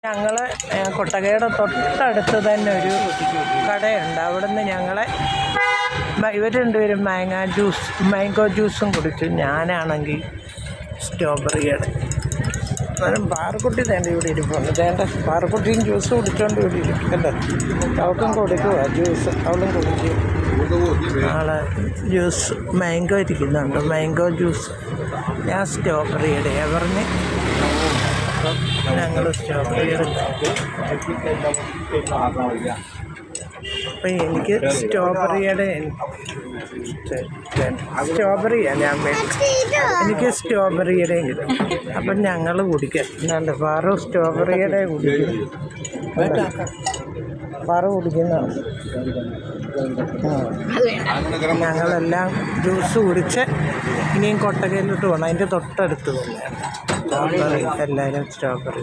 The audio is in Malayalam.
ഞങ്ങൾ കൊട്ടകയുടെ തൊട്ടടുത്ത് തന്നെ ഒരു കടയുണ്ട്. അവിടെ നിന്ന് ഞങ്ങളെ ഇവർ രണ്ടുപേരും മാംഗോ ജ്യൂസും കുടിച്ചു. ഞാനാണെങ്കിൽ സ്ട്രോബെറിയുടെ. അന്നേരം പാറക്കുട്ടി തേണ്ട ഇവിടെ ഇരിപ്പുണ്ട്. തേണ്ട പാറക്കുട്ടിയും ജ്യൂസ് കുടിച്ചോണ്ട് ഇവിടെ ഇരിക്കണ്ടോ. അവൾക്കും കൊടുക്കുക ജ്യൂസ്, അവളും കുടിക്കും. നാളെ ജ്യൂസ് മാംഗോ ഇരിക്കുന്നുണ്ട്, മാംഗോ ജ്യൂസ്. ഞാൻ സ്ട്രോബെറിയുടെ പറഞ്ഞ്. അപ്പം ഞങ്ങൾ സ്ട്രോബെറിയുടെ. അപ്പം എനിക്ക് സ്ട്രോബെറിയാണ് ഞാൻ വേണ്ടത്. എനിക്ക് സ്ട്രോബെറിയുടെയും കിട്ടും. അപ്പം ഞങ്ങൾ കുടിക്കാം. എന്നാണ്ട് പാറു സ്ട്രോബെറിയുടെ കുടിക്കും. പാറു കുടിക്കുന്നതാണ്. ഞങ്ങളെല്ലാം ജ്യൂസ് കുടിച്ച് ഇനിയും കൊട്ടകയിലോട്ട് പോകണം. അതിൻ്റെ തൊട്ടടുത്ത് തന്നെയാണ് സ്ട്രോബെറി. എല്ലാവരും സ്ട്രോബെറി.